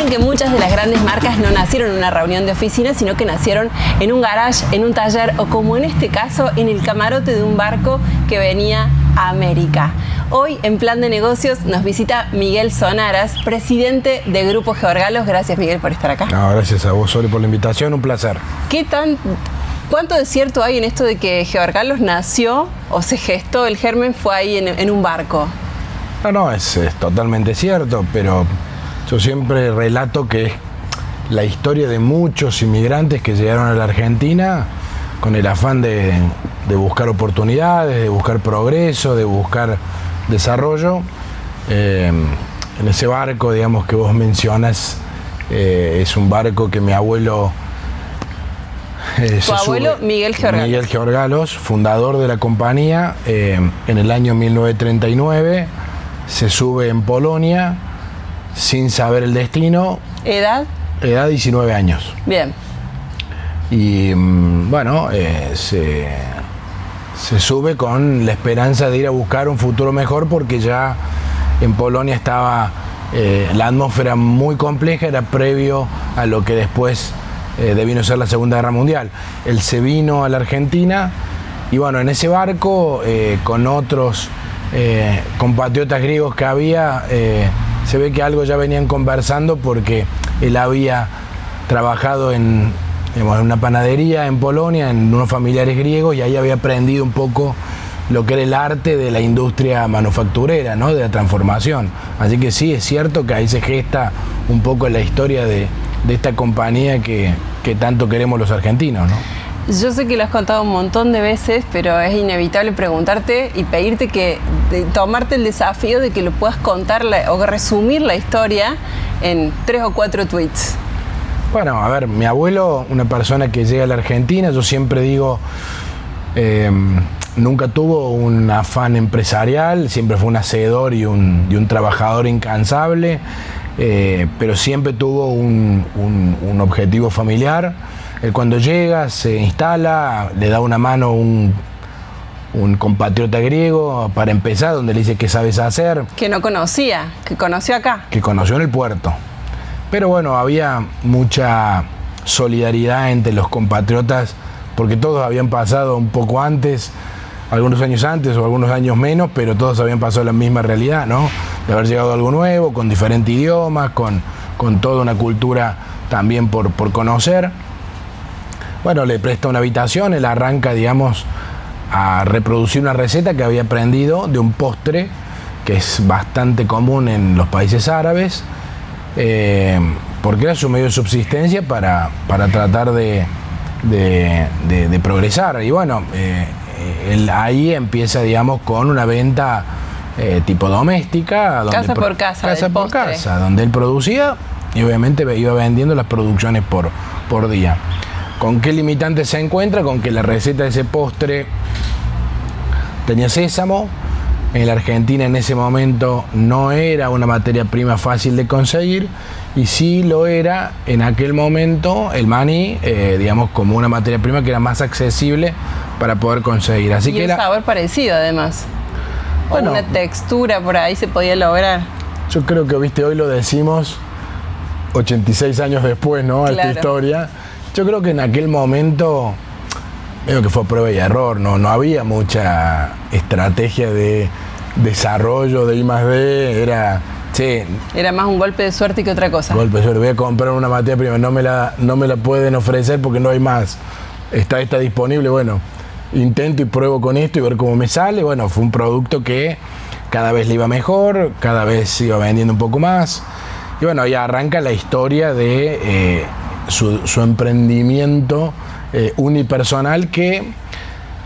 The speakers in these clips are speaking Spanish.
Dicen que muchas de las grandes marcas no nacieron en una reunión de oficina, sino que nacieron en un garage, en un taller o, como en este caso, en el camarote de un barco que venía a América. Hoy, en Plan de Negocios, nos visita Miguel Zonaras, presidente de Grupo Georgalos. Gracias, Miguel, por estar acá. No, gracias a vos, Sole, por la invitación. Un placer. ¿Cuánto de cierto hay en esto de que Georgalos nació o se gestó, el germen fue ahí en un barco? No, es totalmente cierto, pero yo siempre relato que es la historia de muchos inmigrantes que llegaron a la Argentina con el afán de buscar oportunidades, de buscar progreso, de buscar desarrollo. En ese barco, digamos, que vos mencionas, es un barco que mi abuelo... ¿Tu abuelo? Miguel Georgalos. Miguel Georgalos, fundador de la compañía, en el año 1939, se sube en Polonia sin saber el destino. ¿Edad? Edad 19 años. Bien. Y bueno, se sube con la esperanza de ir a buscar un futuro mejor, porque ya en Polonia estaba la atmósfera muy compleja, era previo a lo que después devino ser la Segunda Guerra Mundial. Él se vino a la Argentina y bueno, en ese barco con otros compatriotas griegos que había, se ve que algo ya venían conversando, porque él había trabajado en una panadería en Polonia, en unos familiares griegos, y ahí había aprendido un poco lo que era el arte de la industria manufacturera, ¿no? De la transformación. Así que sí, es cierto que ahí se gesta un poco la historia de esta compañía que tanto queremos los argentinos, ¿no? Yo sé que lo has contado un montón de veces, pero es inevitable preguntarte y pedirte tomarte el desafío de que lo puedas contar o resumir la historia en 3 o 4 tweets. Bueno, a ver, mi abuelo, una persona que llega a la Argentina, yo siempre digo, nunca tuvo un afán empresarial, siempre fue un hacedor y un trabajador incansable, pero siempre tuvo un objetivo familiar. Él, cuando llega, se instala, le da una mano un compatriota griego para empezar, donde le dice qué sabes hacer. Que no conocía, que conoció acá. Que conoció en el puerto. Pero bueno, había mucha solidaridad entre los compatriotas, porque todos habían pasado un poco antes, algunos años antes o algunos años menos, pero todos habían pasado la misma realidad, ¿no? De haber llegado a algo nuevo, con diferentes idiomas, con toda una cultura también por conocer. Bueno, le presta una habitación, él arranca, digamos, a reproducir una receta que había aprendido de un postre que es bastante común en los países árabes, porque era su medio de subsistencia para tratar de progresar. Y bueno, él ahí empieza, digamos, con una venta tipo doméstica. Casa por casa. Casa por casa, donde él producía y obviamente iba vendiendo las producciones por día. ¿Con qué limitante se encuentra? Con que la receta de ese postre tenía sésamo. En la Argentina en ese momento no era una materia prima fácil de conseguir, y sí lo era en aquel momento el maní, digamos, como una materia prima que era más accesible para poder conseguir. Así que un sabor parecido, además. Bueno, una textura por ahí se podía lograr. Yo creo que, viste, hoy lo decimos 86 años después, ¿no? Claro. Esta historia. Yo creo que en aquel momento, medio que fue prueba y error, no había mucha estrategia de desarrollo de I+D, era más un golpe de suerte que otra cosa. Golpe de suerte, voy a comprar una materia prima, no me la pueden ofrecer porque no hay más, está disponible, bueno, intento y pruebo con esto y ver cómo me sale. Bueno, fue un producto que cada vez le iba mejor, cada vez se iba vendiendo un poco más, y bueno, ahí arranca la historia de su emprendimiento unipersonal, que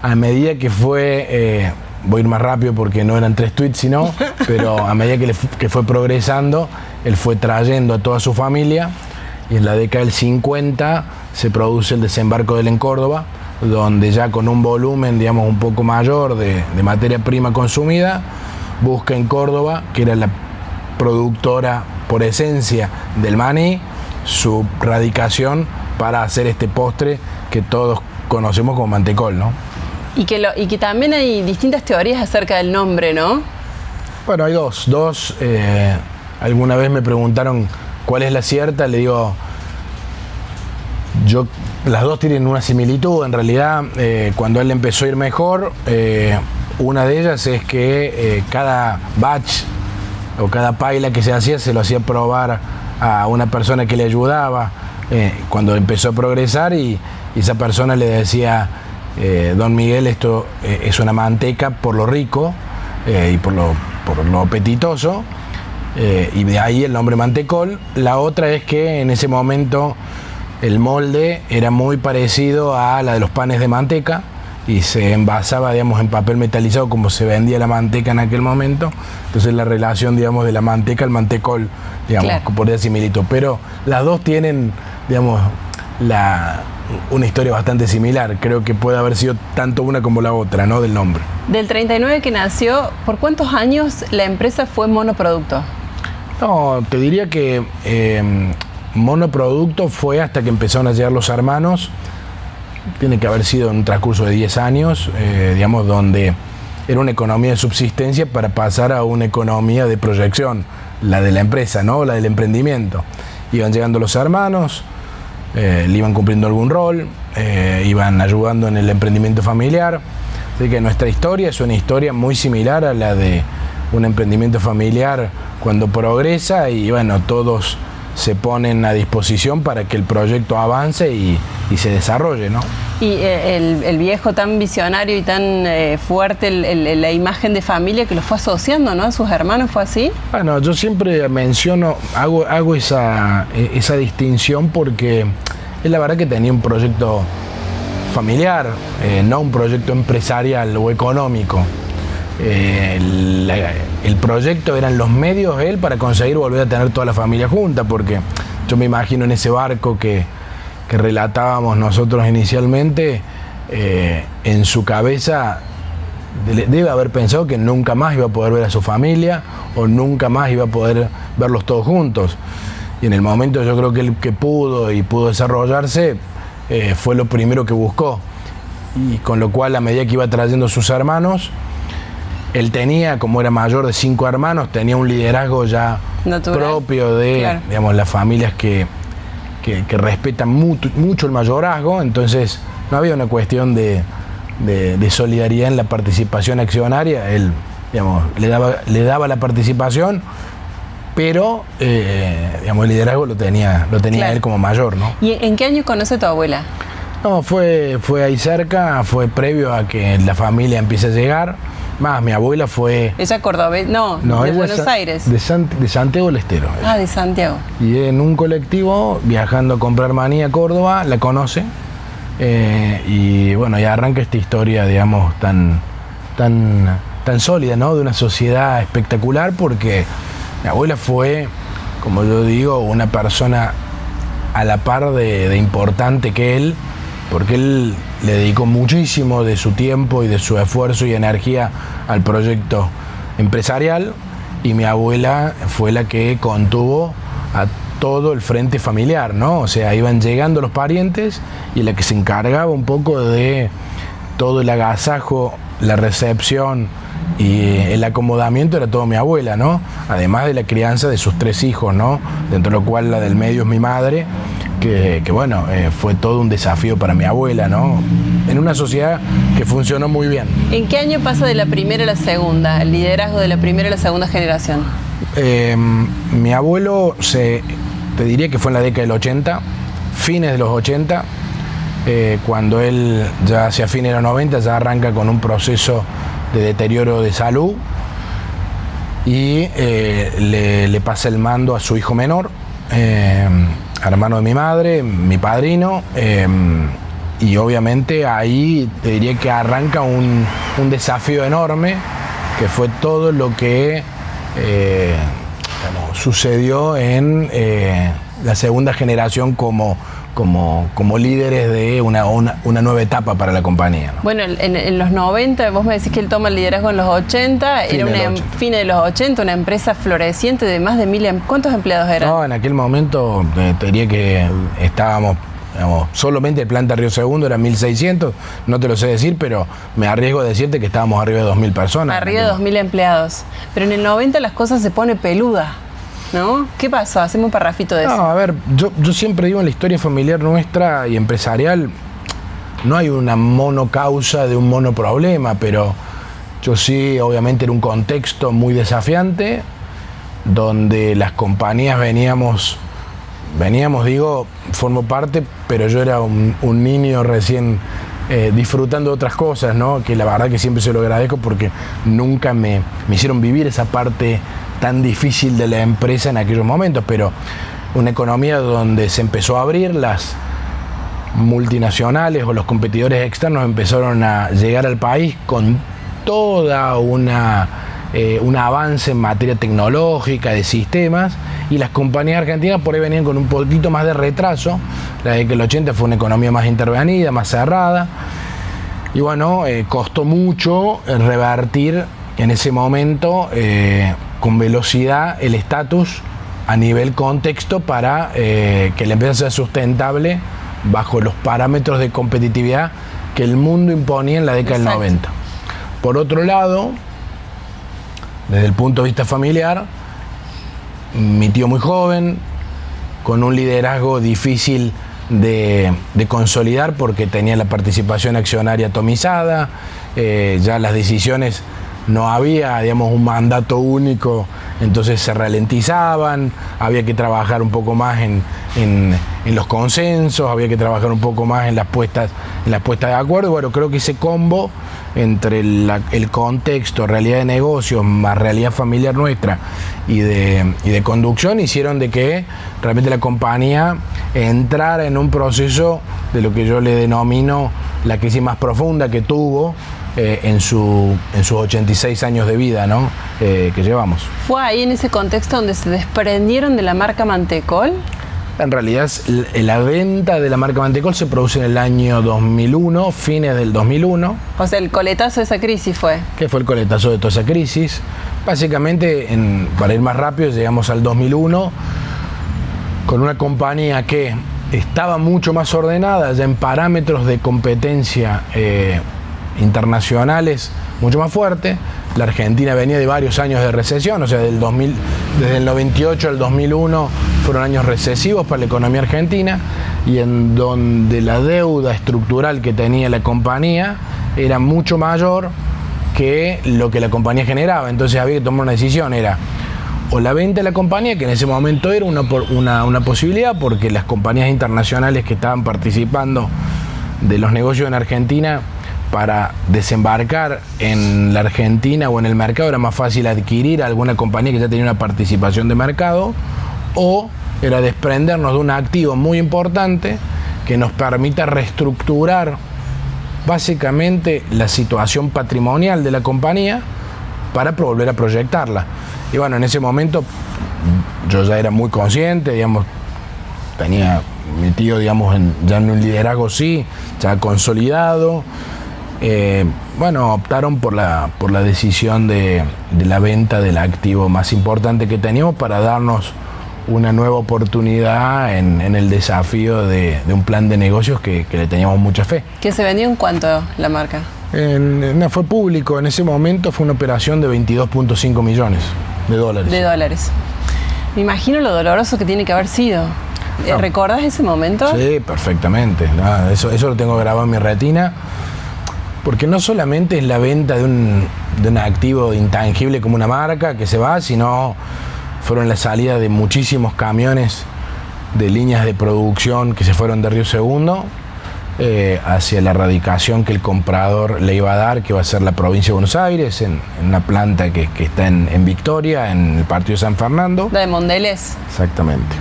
a medida que fue, voy a ir más rápido porque no eran 3 tweets, pero a medida que fue progresando, él fue trayendo a toda su familia, y en la década del 50 se produce el desembarco de él en Córdoba, donde ya con un volumen, digamos, un poco mayor de materia prima consumida, busca en Córdoba, que era la productora por esencia del maní, su radicación para hacer este postre que todos conocemos como mantecol, ¿no? Y que también hay distintas teorías acerca del nombre, ¿no? Bueno, hay dos. Alguna vez me preguntaron ¿cuál es la cierta? Le digo, las dos tienen una similitud. En realidad, cuando él empezó a ir mejor, una de ellas es que cada batch o cada paila que se hacía, se lo hacía probar a una persona que le ayudaba cuando empezó a progresar, y esa persona le decía, don Miguel, esto es una manteca por lo rico y por lo apetitoso, y de ahí el nombre Mantecol. La otra es que en ese momento el molde era muy parecido a la de los panes de manteca y se envasaba, digamos, en papel metalizado como se vendía la manteca en aquel momento. Entonces la relación, digamos, de la manteca al mantecol, digamos, claro, por esa similitud. Pero las dos tienen, digamos, una historia bastante similar. Creo que puede haber sido tanto una como la otra, ¿no? Del nombre. Del 39 que nació, ¿por cuántos años la empresa fue monoproducto? No, te diría que monoproducto fue hasta que empezaron a llegar los hermanos. Tiene que haber sido en un transcurso de 10 años, digamos, donde era una economía de subsistencia para pasar a una economía de proyección, la de la empresa, ¿no? La del emprendimiento. Iban llegando los hermanos, le iban cumpliendo algún rol, iban ayudando en el emprendimiento familiar. Así que nuestra historia es una historia muy similar a la de un emprendimiento familiar cuando progresa, y bueno, todos se ponen a disposición para que el proyecto avance y se desarrolle, ¿no? Y el viejo tan visionario y tan fuerte, la imagen de familia que lo fue asociando, ¿no? A sus hermanos, ¿fue así? Bueno, yo siempre menciono, hago esa distinción porque es la verdad que tenía un proyecto familiar, no un proyecto empresarial o económico. El proyecto eran los medios él para conseguir volver a tener toda la familia junta, porque yo me imagino en ese barco que relatábamos nosotros inicialmente, en su cabeza debe haber pensado que nunca más iba a poder ver a su familia o nunca más iba a poder verlos todos juntos, y en el momento yo creo que él que pudo desarrollarse, fue lo primero que buscó, y con lo cual a medida que iba trayendo sus hermanos, él tenía, como era mayor de 5 hermanos, tenía un liderazgo ya natural, propio de, claro, digamos, las familias que respetan mucho el mayorazgo. Entonces no había una cuestión de solidaridad en la participación accionaria. Él, digamos, le daba la participación, pero digamos, el liderazgo lo tenía claro, él como mayor, ¿no? ¿Y en qué año conoce a tu abuela? No, fue ahí cerca, fue previo a que la familia empiece a llegar. Más, mi abuela fue... ¿Ella cordobesa? No, de Buenos Aires. De Santiago del Estero. Ah, de Santiago. Y en un colectivo, viajando a comprar maní a Córdoba, la conoce. Y bueno, ya arranca esta historia, digamos, tan sólida, ¿no? De una sociedad espectacular, porque mi abuela fue, como yo digo, una persona a la par de importante que él, porque él le dedicó muchísimo de su tiempo y de su esfuerzo y energía al proyecto empresarial, y mi abuela fue la que contuvo a todo el frente familiar, ¿no? O sea, iban llegando los parientes y la que se encargaba un poco de todo el agasajo, la recepción y el acomodamiento era todo mi abuela, ¿no? Además de la crianza de sus 3 hijos, ¿no? Dentro de lo cual la del medio es mi madre, que bueno, fue todo un desafío para mi abuela, ¿no? En una sociedad que funcionó muy bien. ¿En qué año pasa de la primera a la segunda, el liderazgo de la primera a la segunda generación? Mi abuelo, te diría que fue en la década del 80, fines de los 80, cuando él ya hacia fines de los 90 ya arranca con un proceso de deterioro de salud y le pasa el mando a su hijo menor, hermano de mi madre, mi padrino, y obviamente ahí te diría que arranca un desafío enorme, que fue todo lo que sucedió en la segunda generación como líderes de una nueva etapa para la compañía, ¿no? Bueno, en los 90, vos me decís que él toma el liderazgo en los 80, era fin de los 80, una empresa floreciente de más de 1000, ¿cuántos empleados eran? No, en aquel momento te diría que estábamos, digamos, solamente el planta Río Segundo era 1600, no te lo sé decir, pero me arriesgo a decirte que estábamos arriba de 2000 personas. Arriba de 2000 empleados. Pero en el 90 las cosas se pone peluda. ¿no? ¿Qué pasó? Hacemos un parrafito de eso. No, a ver, yo siempre digo en la historia familiar nuestra y empresarial, no hay una monocausa de un monoproblema, pero yo sí, obviamente, era un contexto muy desafiante, donde las compañías veníamos, digo, formo parte, pero yo era un niño recién disfrutando de otras cosas, ¿no? Que la verdad que siempre se lo agradezco porque nunca me hicieron vivir esa parte tan difícil de la empresa en aquellos momentos, pero una economía donde se empezó a abrir, las multinacionales o los competidores externos empezaron a llegar al país con toda un avance en materia tecnológica, de sistemas, y las compañías argentinas por ahí venían con un poquito más de retraso. La década del 80 fue una economía más intervenida, más cerrada, y bueno, costó mucho revertir en ese momento con velocidad el estatus a nivel contexto para que la empresa sea sustentable bajo los parámetros de competitividad que el mundo imponía en la década del 90. Por otro lado, desde el punto de vista familiar, mi tío muy joven, con un liderazgo difícil de consolidar porque tenía la participación accionaria atomizada, ya las decisiones no había, digamos, un mandato único, entonces se ralentizaban, había que trabajar un poco más en los consensos, había que trabajar un poco más en las puestas de acuerdo. Bueno, creo que ese combo entre el contexto, realidad de negocios, más realidad familiar nuestra y de conducción, hicieron de que realmente la compañía entrara en un proceso de lo que yo le denomino la crisis más profunda que tuvo en sus 86 años de vida, ¿no? Que llevamos. ¿Fue ahí en ese contexto donde se desprendieron de la marca Mantecol? En realidad, la venta de la marca Mantecol se produce en el año 2001, fines del 2001. O sea, el coletazo de esa crisis fue. ¿Qué fue el coletazo de toda esa crisis? Básicamente, para ir más rápido, llegamos al 2001 con una compañía que estaba mucho más ordenada, ya en parámetros de competencia internacionales mucho más fuerte. La Argentina venía de varios años de recesión, o sea, desde el 98 al 2001 fueron años recesivos para la economía argentina, y en donde la deuda estructural que tenía la compañía era mucho mayor que lo que la compañía generaba. Entonces había que tomar una decisión, era o la venta de la compañía, que en ese momento era una posibilidad, porque las compañías internacionales que estaban participando de los negocios en Argentina, para desembarcar en la Argentina o en el mercado era más fácil adquirir alguna compañía que ya tenía una participación de mercado, o era desprendernos de un activo muy importante que nos permita reestructurar básicamente la situación patrimonial de la compañía para volver a proyectarla. Y bueno, en ese momento yo ya era muy consciente, digamos, tenía mi tío, digamos, ya en un liderazgo sí, ya consolidado. Bueno, optaron por la decisión de la venta del activo más importante que teníamos para darnos una nueva oportunidad en el desafío de un plan de negocios que le teníamos mucha fe. ¿Que se vendió en cuánto la marca? No, fue público, en ese momento fue una operación de 22.5 millones de dólares. De dólares. Me imagino lo doloroso que tiene que haber sido. No. ¿Recordás ese momento? Sí, perfectamente. No, eso lo tengo grabado en mi retina. Porque no solamente es la venta de un activo intangible como una marca que se va, sino fueron la salida de muchísimos camiones de líneas de producción que se fueron de Río Segundo hacia la radicación que el comprador le iba a dar, que va a ser la provincia de Buenos Aires, en una planta que está en Victoria, en el partido de San Fernando. ¿La de Mondelez? Exactamente.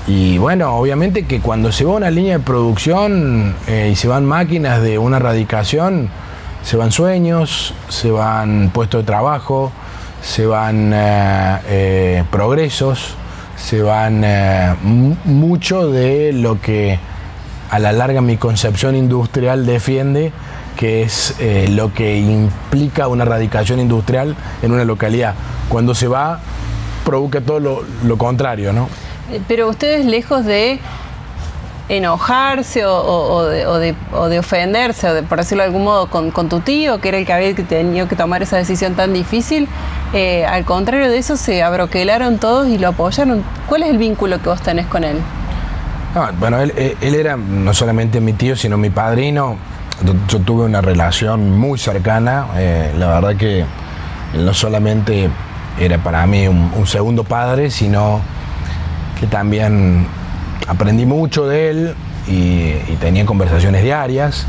Y bueno, obviamente que cuando se va una línea de producción y se van máquinas de una radicación, se van sueños, se van puestos de trabajo, se van progresos, se van mucho de lo que a la larga mi concepción industrial defiende, que es lo que implica una radicación industrial en una localidad. Cuando se va, provoca todo lo contrario, ¿no? Pero ustedes, lejos de enojarse o de ofenderse, por decirlo de algún modo, con tu tío, que era el que había tenido que tomar esa decisión tan difícil. Al contrario de eso, se abroquelaron todos y lo apoyaron. ¿Cuál es el vínculo que vos tenés con él? Bueno, él era no solamente mi tío, sino mi padrino. Yo tuve una relación muy cercana. La verdad que él no solamente era para mí un segundo padre, sino que también aprendí mucho de él y tenía conversaciones diarias.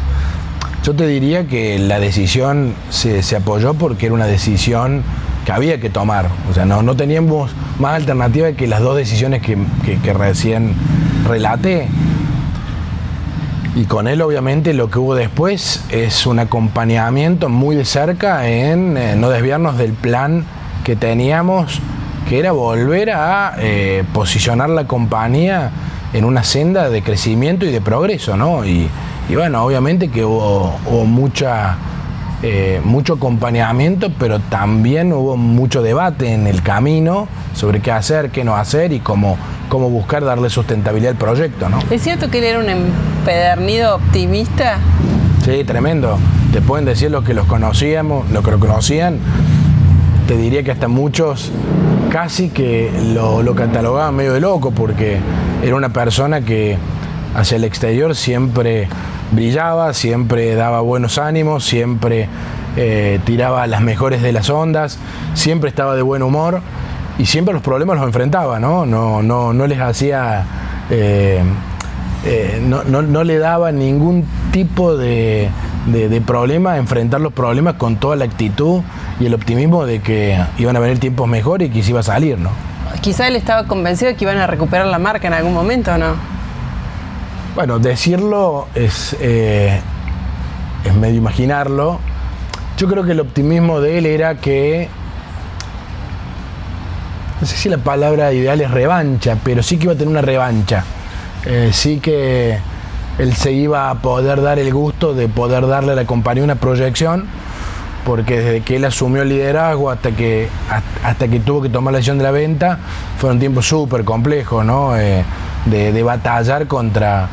Yo te diría que la decisión se apoyó porque era una decisión que había que tomar. O sea, no teníamos más alternativa que las dos decisiones que recién relaté. Y con él, obviamente, lo que hubo después es un acompañamiento muy de cerca en no desviarnos del plan que teníamos, que era volver a posicionar la compañía en una senda de crecimiento y de progreso, ¿no? Y bueno, obviamente que hubo mucho acompañamiento, pero también hubo mucho debate en el camino sobre qué hacer, qué no hacer y cómo buscar darle sustentabilidad al proyecto, ¿no? ¿Es cierto que él era un empedernido optimista? Sí, tremendo. Te pueden decir los que lo conocían, te diría que hasta muchos casi que lo catalogaban medio de loco, porque era una persona que hacia el exterior siempre brillaba, siempre daba buenos ánimos, siempre tiraba las mejores de las ondas, siempre estaba de buen humor y siempre los problemas los enfrentaba, ¿no? No les hacía, no le daba ningún tipo de problema, enfrentar los problemas con toda la actitud y el optimismo de que iban a venir tiempos mejores y que se iba a salir, ¿no? Quizá él estaba convencido de que iban a recuperar la marca en algún momento, ¿no? Bueno, decirlo es medio imaginarlo. Yo creo que el optimismo de él era que, no sé si la palabra ideal es revancha, pero sí que iba a tener una revancha. Sí que él se iba a poder dar el gusto de poder darle a la compañía una proyección, porque desde que él asumió el liderazgo hasta que tuvo que tomar la decisión de la venta, fueron tiempos súper complejos, ¿no? De batallar contra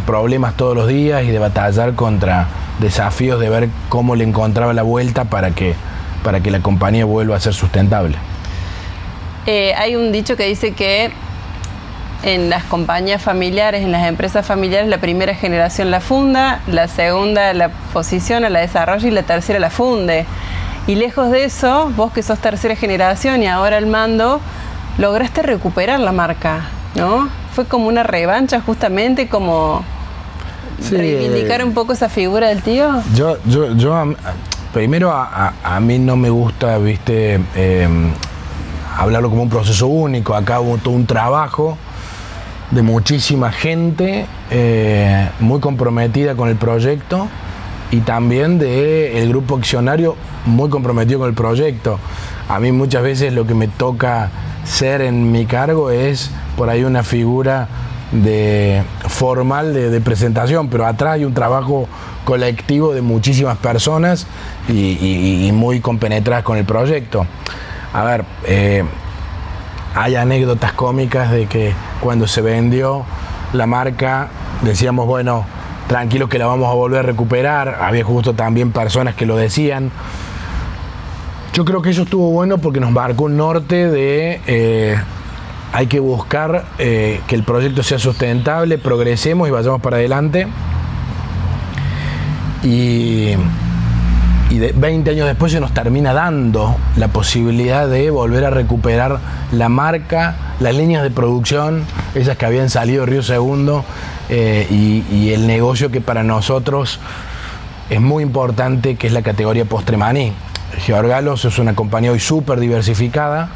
problemas todos los días y de batallar contra desafíos de ver cómo le encontraba la vuelta para que la compañía vuelva a ser sustentable. Hay un dicho que dice que en las compañías familiares, en las empresas familiares, la primera generación la funda, la segunda la posiciona, la desarrolla y la tercera la funde. Y lejos de eso, vos que sos tercera generación y ahora al mando, lograste recuperar la marca, ¿no? Fue como una revancha justamente, como sí, reivindicar un poco esa figura del tío. Yo primero a mí no me gusta, viste, hablarlo como un proceso único. Acá hubo todo un trabajo de muchísima gente muy comprometida con el proyecto y también del grupo accionario muy comprometido con el proyecto. A mí muchas veces lo que me toca ser en mi cargo es por ahí una figura formal de presentación, pero atrás hay un trabajo colectivo de muchísimas personas y muy compenetradas con el proyecto. A ver, hay anécdotas cómicas de que cuando se vendió la marca decíamos, bueno, tranquilos que la vamos a volver a recuperar. Había justo también personas que lo decían. Yo creo que eso estuvo bueno porque nos marcó un norte de hay que buscar que el proyecto sea sustentable, progresemos y vayamos para adelante. Y 20 años después se nos termina dando la posibilidad de volver a recuperar la marca, las líneas de producción, esas que habían salido de Río Segundo, y el negocio que para nosotros es muy importante, que es la categoría postre maní. Georgalos es una compañía hoy súper diversificada,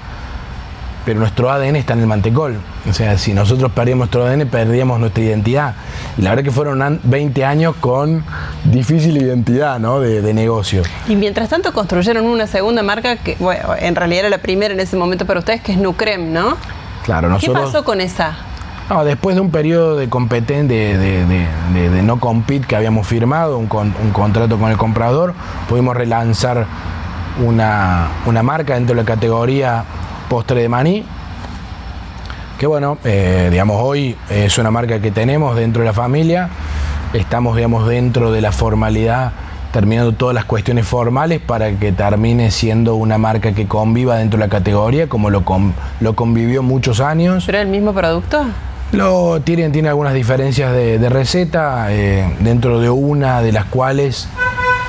pero nuestro ADN está en el mantecol. O sea, si nosotros perdíamos nuestro ADN, perdíamos nuestra identidad. Y la verdad que fueron 20 años con difícil identidad, ¿no? de negocio. Y mientras tanto construyeron una segunda marca que, bueno, en realidad era la primera en ese momento para ustedes, que es Nucrem, ¿no? Claro, nosotros... ¿Qué pasó con esa? No, después de un periodo de de no compete que habíamos firmado, un contrato con el comprador, pudimos relanzar una marca dentro de la categoría postre de maní. que bueno, digamos, hoy es una marca que tenemos dentro de la familia. Estamos, digamos, dentro de la formalidad, terminando todas las cuestiones formales para que termine siendo una marca que conviva dentro de la categoría, como lo convivió muchos años. ¿Pero el mismo producto? Tiene algunas diferencias de receta, dentro de una de las cuales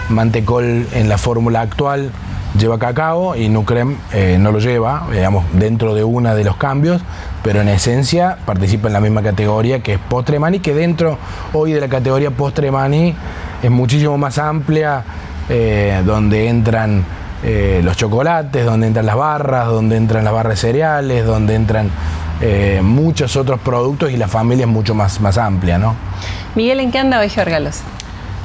Mantecol en la fórmula actual lleva cacao y Nucrem no lo lleva, digamos, dentro de una de los cambios, pero en esencia participa en la misma categoría que es postre maní, que dentro hoy de la categoría postre maní es muchísimo más amplia, donde entran los chocolates, donde entran las barras de cereales, donde entran muchos otros productos y la familia es mucho más amplia, ¿no? Miguel, ¿en qué anda hoy Georgalos?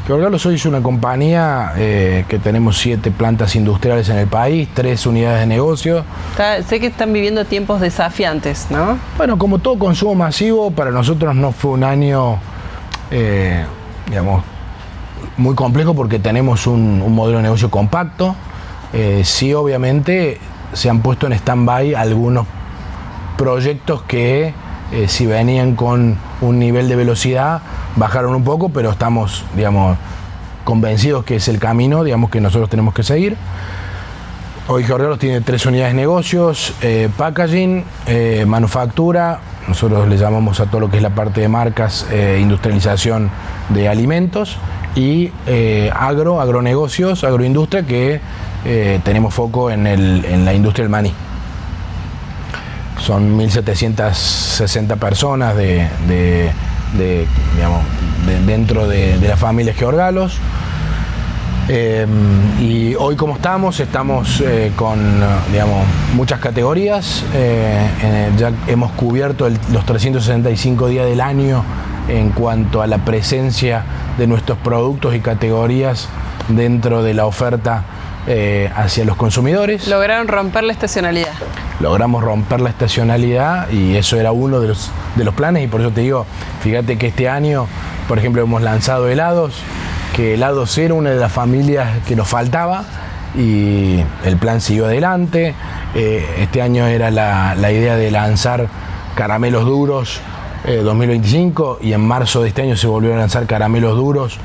Georgalos hoy es una compañía que tenemos 7 plantas industriales en el país, 3 unidades de negocio. Sé que están viviendo tiempos desafiantes, ¿no? Bueno, como todo consumo masivo, para nosotros no fue un año, digamos, muy complejo porque tenemos un modelo de negocio compacto. Sí, obviamente, se han puesto en stand-by algunos proyectos que si venían con un nivel de velocidad bajaron un poco, pero estamos, digamos, convencidos que es el camino, digamos, que nosotros tenemos que seguir. Hoy Georgalos tiene 3 unidades de negocios: packaging, manufactura, nosotros le llamamos a todo lo que es la parte de marcas, industrialización de alimentos, y agronegocios, agroindustria, que tenemos foco en la industria del maní. Son 1.760 personas dentro de la familia Georgalos. Y hoy como estamos con, digamos, muchas categorías. Ya hemos cubierto los 365 días del año en cuanto a la presencia de nuestros productos y categorías dentro de la oferta hacia los consumidores. Lograron romper la estacionalidad. Logramos romper la estacionalidad y eso era uno de los planes, y por eso te digo, fíjate que este año, por ejemplo, hemos lanzado helados, que helados era una de las familias que nos faltaba y el plan siguió adelante. Este año era la idea de lanzar caramelos duros 2025, y en marzo de este año se volvieron a lanzar caramelos duros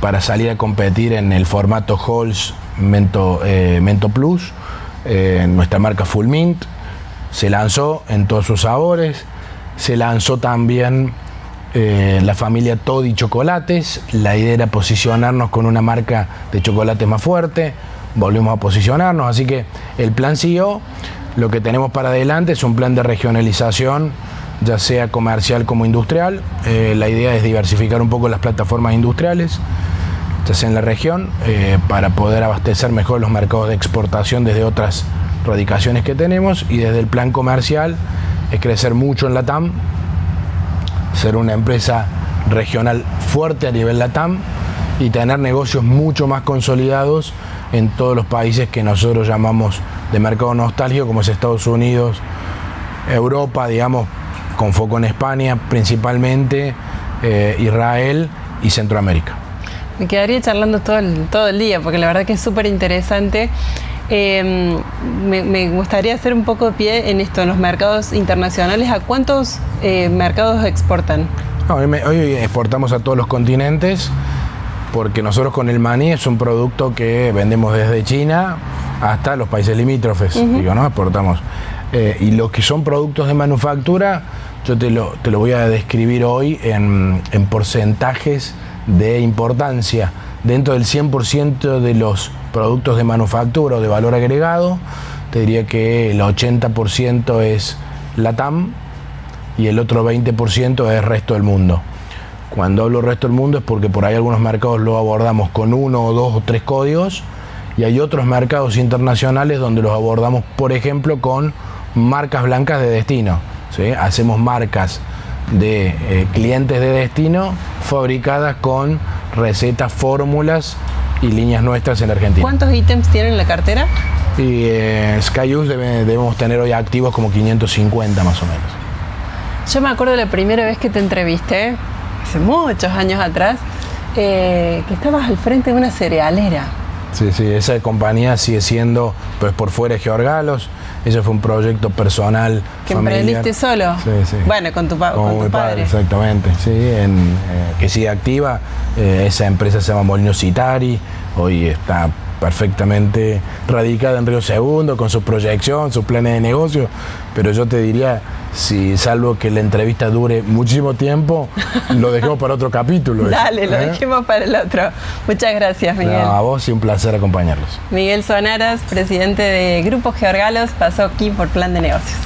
para salir a competir en el formato Halls Mento Plus. Nuestra marca Full Mint se lanzó en todos sus sabores. Se lanzó también la familia Toddy Chocolates. La idea era posicionarnos con una marca de chocolates más fuerte. Volvimos a posicionarnos, así que el plan siguió. Lo que tenemos para adelante es un plan de regionalización, ya sea comercial como industrial. La idea es diversificar un poco las plataformas industriales, ya sea en la región, para poder abastecer mejor los mercados de exportación desde otras radicaciones que tenemos, y desde el plan comercial es crecer mucho en LATAM, ser una empresa regional fuerte a nivel LATAM y tener negocios mucho más consolidados en todos los países que nosotros llamamos de mercado nostálgico, como es Estados Unidos, Europa, digamos, con foco en España principalmente, Israel y Centroamérica. Me quedaría charlando todo el día, porque la verdad que es súper interesante. Me gustaría hacer un poco de pie en esto, en los mercados internacionales. ¿A cuántos mercados exportan? No, hoy exportamos a todos los continentes, porque nosotros con el maní es un producto que vendemos desde China hasta los países limítrofes, digo, ¿no? Exportamos. Y los que son productos de manufactura, yo te lo voy a describir hoy en porcentajes de importancia. Dentro del 100% de los productos de manufactura o de valor agregado, te diría que el 80% es LATAM y el otro 20% es resto del mundo. Cuando hablo resto del mundo es porque por ahí algunos mercados lo abordamos con 1 o 2 o 3 códigos, y hay otros mercados internacionales donde los abordamos, por ejemplo, con marcas blancas de destino, ¿sí? Hacemos marcas de clientes de destino fabricadas con recetas, fórmulas y líneas nuestras en Argentina. ¿Cuántos ítems tienen en la cartera? Y SkyUs debemos tener hoy activos como 550 más o menos. Yo me acuerdo la primera vez que te entrevisté, hace muchos años atrás, que estabas al frente de una cerealera. Sí, esa compañía sigue siendo, pues por fuera de Georgalos, Ese fue un proyecto personal, ¿Que familiar. emprendiste solo? Sí, sí. Bueno, con tu mi padre. Exactamente, sí, que sigue activa. Esa empresa se llama Molinos Citari, hoy está perfectamente radicada en Río Segundo, con su proyección, sus planes de negocio, pero yo te diría, si salvo que la entrevista dure muchísimo tiempo, lo dejemos para otro capítulo. Dale, lo dejemos para el otro. Muchas gracias, Miguel. No, a vos sí, un placer acompañarlos. Miguel Suanaras, presidente de Grupo Georgalos, pasó aquí por Plan de Negocios.